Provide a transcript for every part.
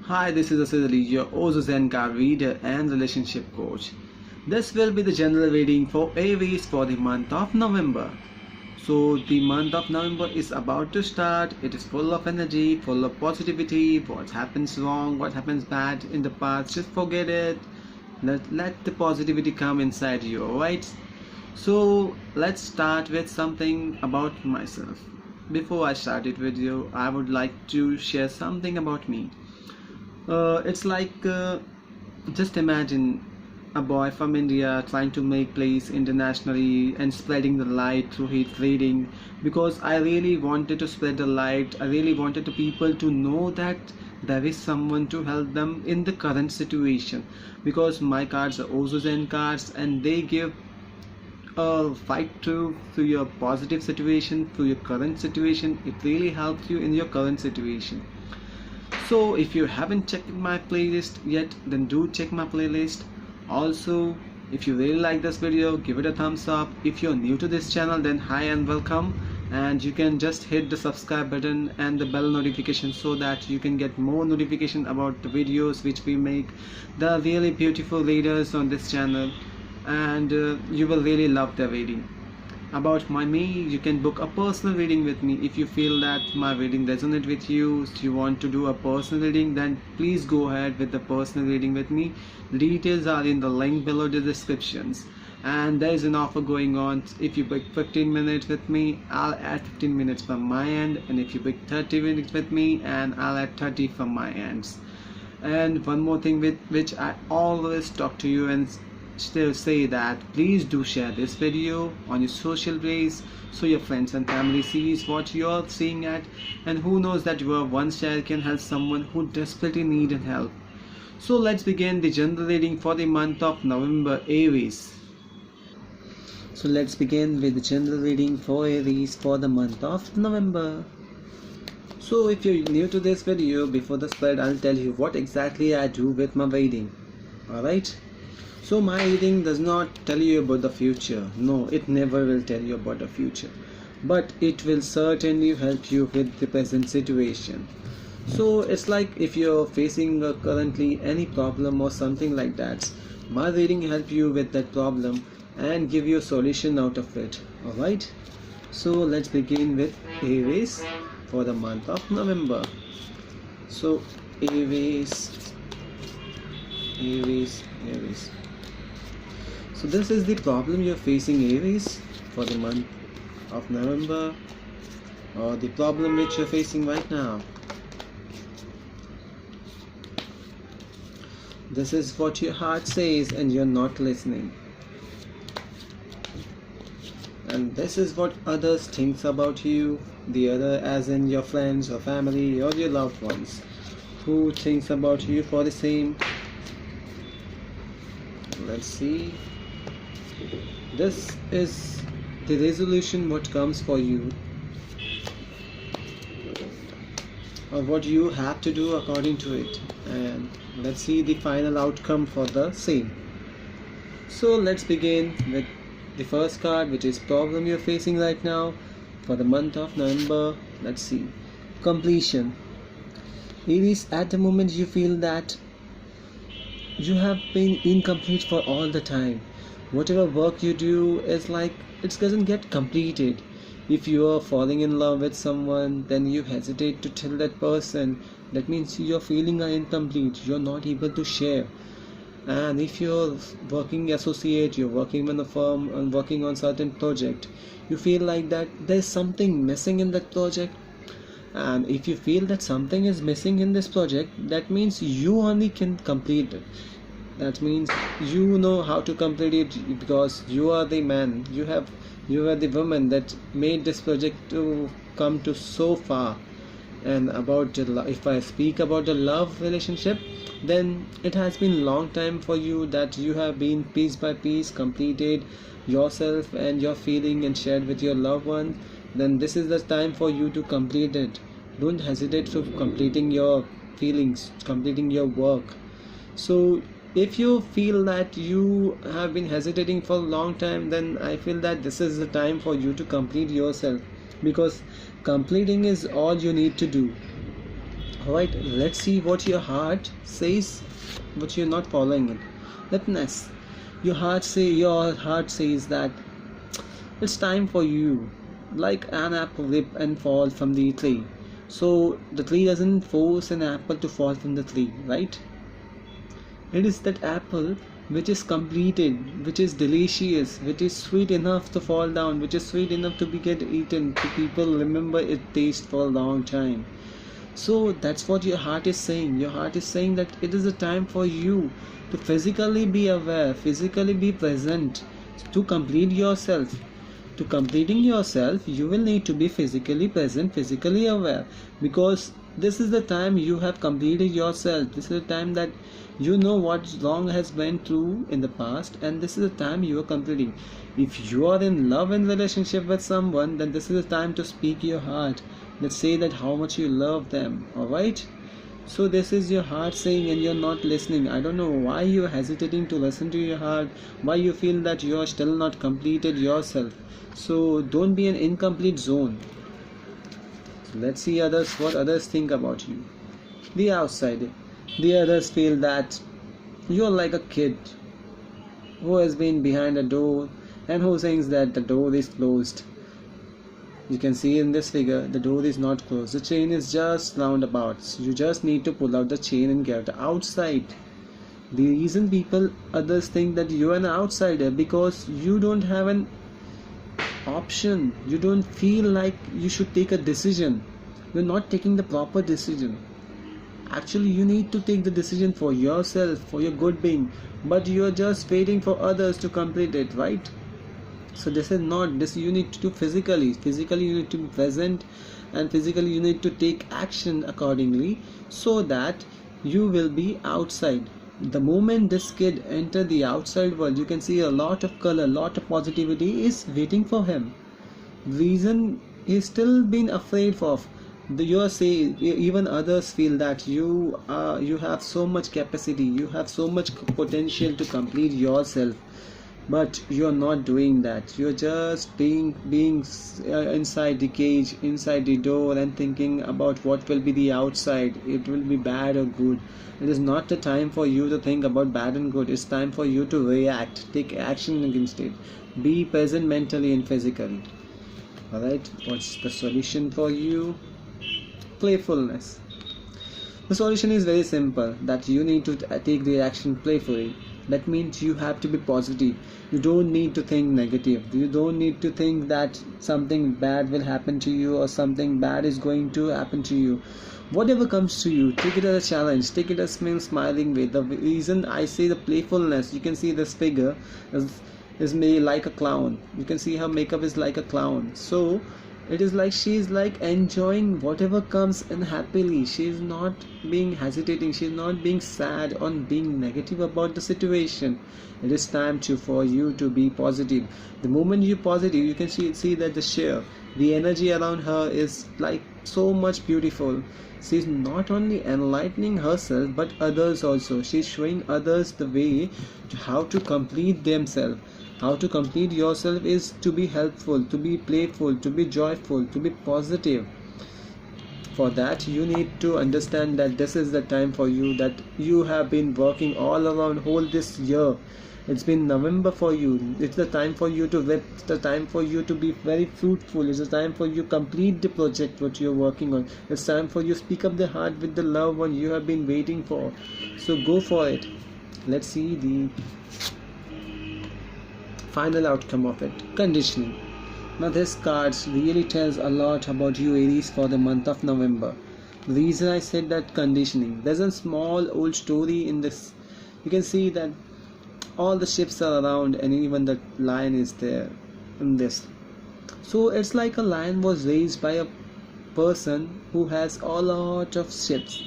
Hi, this is Asadali, your Zen card reader and relationship coach. This will be the general reading for Aries for the month of November. So, the month of November is about to start. It is full of energy, full of positivity. What happens wrong, what happens bad in the past, just forget it. Let the positivity come inside you, alright? So, let's start with something about myself. Before I start it with you, I would like to share something about me. It's like just imagine a boy from India trying to make place internationally and spreading the light through his reading, because I really wanted to spread the light. I really wanted the people to know that there is someone to help them in the current situation, because my cards are also Zen cards and they give a fight to your positive situation, to your current situation. It really helps you in your current situation. So if you haven't checked my playlist yet, then do check my playlist. Also, if you really like this video, give it a thumbs up. If you're new to this channel, then hi and welcome, and you can just hit the subscribe button and the bell notification so that you can get more notification about the videos which we make. There are really beautiful readers on this channel, and you will really love the reading. About me, you can book a personal reading with me. If you feel that my reading resonates with you, if you want to do a personal reading, then please go ahead with the personal reading with me. The details are in the link below the descriptions, and there is an offer going on. If you book 15 minutes with me, I'll add 15 minutes from my end, and if you book 30 minutes with me, and I'll add 30 from my ends. And one more thing with which I always talk to you and still say that please do share this video on your social place so your friends and family sees what you're seeing at, and who knows that your one share can help someone who desperately needs help. So let's begin the general reading for the month of November, Aries. So let's begin with the general reading for Aries for the month of November. So if you're new to this video, before the spread I'll tell you what exactly I do with my reading. Alright, so my reading does not tell you about the future. No, it never will tell you about the future, but it will certainly help you with the present situation. So it's like if you're facing currently any problem or something like that, my reading help you with that problem and give you a solution out of it. Alright, so let's begin with Aries for the month of November. So Aries. So this is the problem you're facing, Aries, for the month of November, or the problem which you're facing right now. This is what your heart says and you're not listening. And this is what others think about you, the other as in your friends or family or your loved ones, who thinks about you for the same. Let's see. This is the resolution what comes for you, or what you have to do according to it, and let's see the final outcome for the same. So let's begin with the first card, which is problem you're facing right now for the month of November. Let's see. Completion. Aries, at the moment you feel that you have been incomplete for all the time. Whatever work you do is like it doesn't get completed. If you are falling in love with someone, then you hesitate to tell that person. That means your feelings are incomplete, you're not able to share. And if you're working associate, you're working in a firm and working on certain project, you feel like that there's something missing in that project. And if you feel that something is missing in this project, that means you only can complete it. That means you know how to complete it, because you are the man, you are the woman that made this project to come to so far. And about if I speak about the love relationship, then it has been long time for you that you have been piece by piece completed yourself and your feeling and shared with your loved one. Then this is the time for you to complete it. Don't hesitate to completing your feelings, completing your work. So if you feel that you have been hesitating for a long time, then I feel that this is the time for you to complete yourself, because completing is all you need to do. Alright, let's see what your heart says, but you're not following it. Let's your heart says that it's time for you, like an apple rip and fall from the tree. So the tree doesn't force an apple to fall from the tree, right? It is that apple which is completed, which is delicious, which is sweet enough to fall down, which is sweet enough to be get eaten, to people remember its taste for a long time. So that's what your heart is saying. Your heart is saying that it is a time for you to physically be aware, physically be present, to complete yourself. To completing yourself, you will need to be physically present, physically aware, because this is the time you have completed yourself. This is the time that you know what wrong has went through in the past, and this is the time you are completing. If you are in love and relationship with someone, then this is the time to speak your heart. Let's say that how much you love them. Alright, so this is your heart saying, and you're not listening. I don't know why you're hesitating to listen to your heart, why you feel that you're still not completed yourself. So don't be an incomplete zone. So let's see what others think about you. The outside, the others feel that you're like a kid who has been behind a door and who thinks that the door is closed. You can see in this figure, the door is not closed. The chain is just roundabouts. You just need to pull out the chain and get outside. The reason others think that you are an outsider, because you don't have an option. You don't feel like you should take a decision. You're not taking the proper decision. Actually, you need to take the decision for yourself, for your good being, but you're just waiting for others to complete it, right? So this is not this. You need to do physically you need to be present, and physically you need to take action accordingly, so that you will be outside. The moment this kid enter the outside world, you can see a lot of color, lot of positivity is waiting for him. Reason he's still been afraid of. Even others feel that you have so much capacity, you have so much potential to complete yourself, but you're not doing that. You're just being inside the cage, inside the door, and thinking about what will be the outside. It will be bad or good. It is not the time for you to think about bad and good. It's time for you to react, take action against it, be present mentally and physically. Alright, what's the solution for you? Playfulness. The solution is very simple, that you need to take the action playfully. That means you have to be positive. You don't need to think negative. You don't need to think that something bad will happen to you or something bad is going to happen to you. Whatever comes to you, take it as a challenge. Take it as smiling way. The reason I say the playfulness, you can see this figure is made like a clown. You can see her makeup is like a clown. So it is like she is like enjoying whatever comes and happily. She is not being hesitating. She is not being sad or being negative about the situation. It is time for you to be positive. The moment you're positive, you can see that the energy around her is like so much beautiful. She is not only enlightening herself but others also. She is showing others the way to how to complete themselves. How to complete yourself is to be helpful, to be playful, to be joyful, to be positive. For that, you need to understand that this is the time for you, that you have been working all around whole this year. It's been November for you. It's the time for you to rip. It's the time for you to be very fruitful. It's the time for you complete the project what you're working on. It's time for you speak up the heart with the loved one you have been waiting for. So go for it. Let's see the final outcome of it. Conditioning. Now this card really tells a lot about you, Aries, for the month of November. The reason I said that conditioning, there's a small old story in this. You can see that all the ships are around and even the lion is there in this. So it's like a lion was raised by a person who has a lot of ships.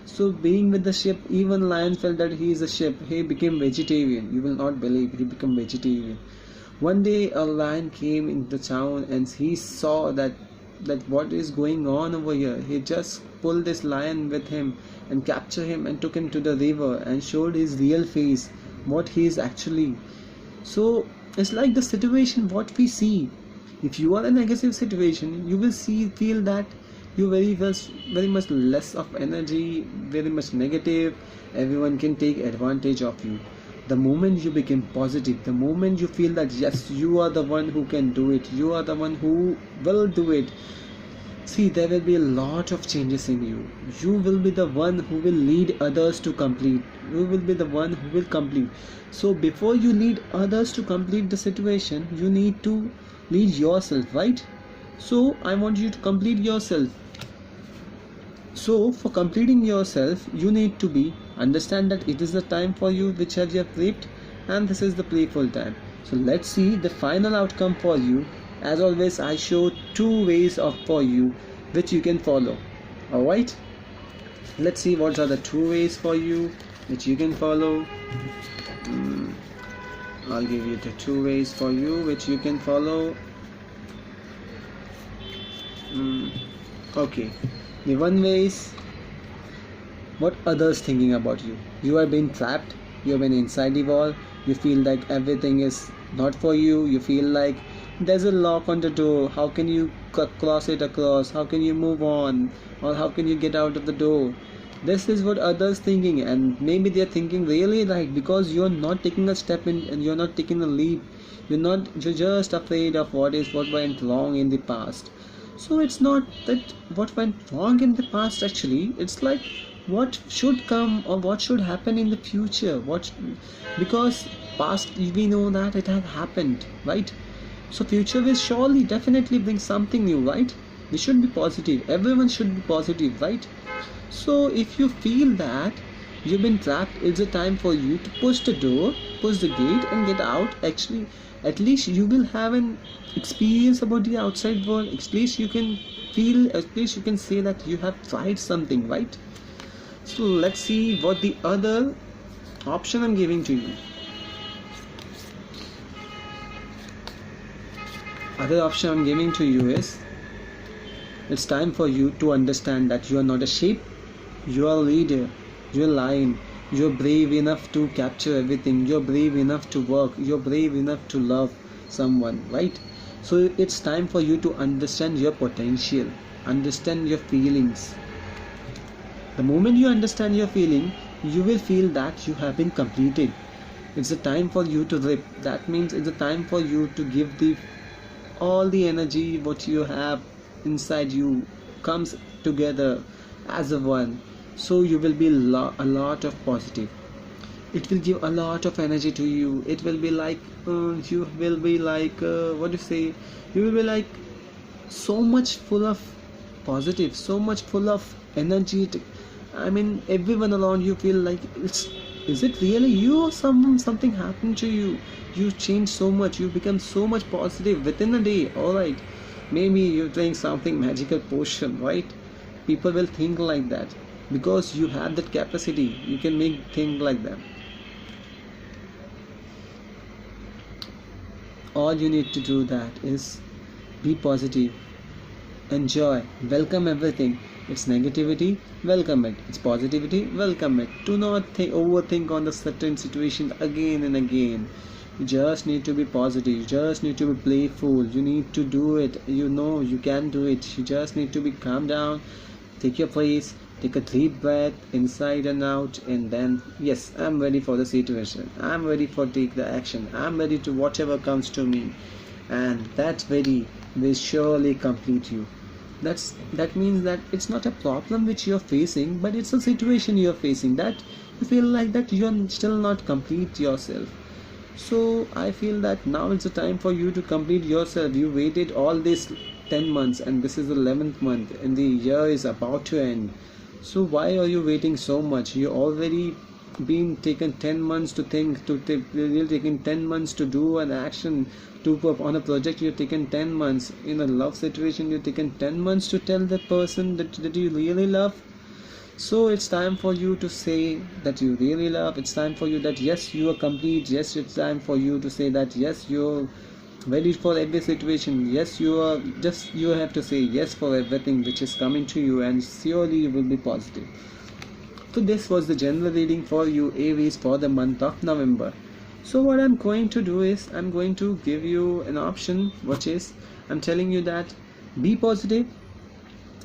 So being with the ship, even lion felt that he is a ship. He became vegetarian. You will not believe, he became vegetarian. One day a lion came into the town and he saw that what is going on over here. He just pulled this lion with him and captured him and took him to the river and showed his real face, what he is actually. So it's like the situation what we see. If you are in a negative situation, you will feel that you very much less of energy, very much negative. Everyone can take advantage of you. The moment you become positive, the moment you feel that yes, you are the one who can do it, you are the one who will do it, see, there will be a lot of changes in you. You will be the one who will lead others to complete. You will be the one who will complete. So before you lead others to complete the situation, you need to lead yourself, right? So I want you to complete yourself. So for completing yourself, you need to be understand that it is the time for you which have you have lived, and this is the playful time. So let's see the final outcome for you. As always, I show two ways of for you which you can follow. Alright, let's see what are the two ways for you which you can follow. I'll give you the two ways for you which you can follow. Okay, the one way is what others thinking about you. You are being trapped, you have been inside the wall, you feel like everything is not for you, you feel like there's a lock on the door, how can you cross it across, how can you move on, or how can you get out of the door. This is what others thinking, and maybe they're thinking really right, because you're not taking a step in and you're not taking a leap. You're just afraid of what went wrong in the past. So it's not that what went wrong in the past, actually it's like what should come or what should happen in the future, because past we know that it had happened, right? So future will surely definitely bring something new, right? We should be positive, everyone should be positive, right? So if you feel that you've been trapped, it's a time for you to push the door, push the gate and get out. Actually, at least you will have an experience about the outside world. At least you can feel, at least you can say that you have tried something, right? So let's see what the other option I'm giving to you. Other option I'm giving to you is, it's time for you to understand that you are not a sheep, you are a leader, you are a lion, you are brave enough to capture everything, you are brave enough to work, you are brave enough to love someone, right? So it's time for you to understand your potential, understand your feelings. The moment you understand your feeling, you will feel that you have been completed. It's a time for you to rip. That means it's a time for you to give all the energy what you have inside you comes together as a one. So you will be a lot of positive. It will give a lot of energy to you. It will be like you will be like what do you say, you will be like so much full of positive, so much full of energy. I mean, everyone around you feel like is it really you, or something happened to you? You change so much, you become so much positive within a day. Alright, maybe you're doing something magical potion, right? People will think like that because you have that capacity. You can make things like that. All you need to do that is be positive, enjoy, welcome everything. It's negativity, welcome it. It's positivity, welcome it. Do not overthink on the certain situation again and again. You just need to be positive, you just need to be playful, you need to do it. You know you can do it. You just need to be calm down, take your place, take a deep breath inside and out, and then yes, I'm ready for the situation, I'm ready for take the action, I'm ready to whatever comes to me, and that ready will surely complete you. That means that it's not a problem which you're facing, but it's a situation you're facing that you feel like that you're still not complete yourself. So I feel that now it's a time for you to complete yourself. You waited all these 10 months and this is the 11th month and the year is about to end. So why are you waiting so much? You already been taken 10 months to think, you're taking 10 months to do an action, to on a project you're taken 10 months, in a love situation you're taken 10 months to tell that person that you really love. So it's time for you to say that you really love. It's time for you that yes, you are complete. Yes, it's time for you to say that yes, you're ready for every situation. Yes, you have to say yes for everything which is coming to you, and surely you will be positive. So this was the general reading for you, Aries, for the month of November. So what I'm going to do is I'm going to give you an option, which is I'm telling you that be positive,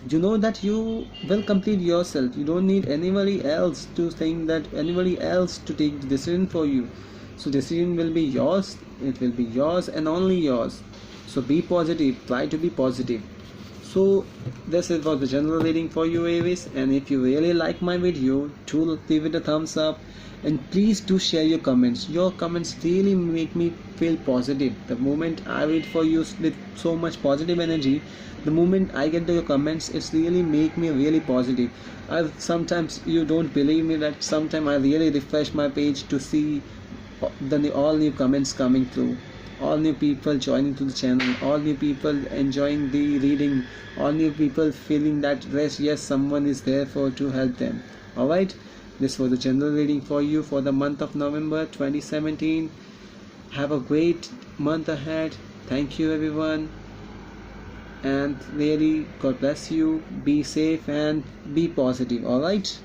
You know that you will complete yourself. You don't need anybody else to think, that anybody else to take the decision for you. So decision will be yours. It will be yours and only yours. So be positive, try to be positive. So this is was the general reading for you, Aries, and if you really like my video, do give it a thumbs up, and please do share your comments. Your comments really make me feel positive. The moment I read for you with so much positive energy, the moment I get your comments, it's really make me really positive. Sometimes you don't believe me that sometimes I really refresh my page to see all new comments coming through, all new people joining to the channel, all new people enjoying the reading, all new people feeling that yes, someone is there for to help them. Alright, this was the general reading for you for the month of November 2017. Have a great month ahead. Thank you everyone, and really God bless you. Be safe and be positive. Alright.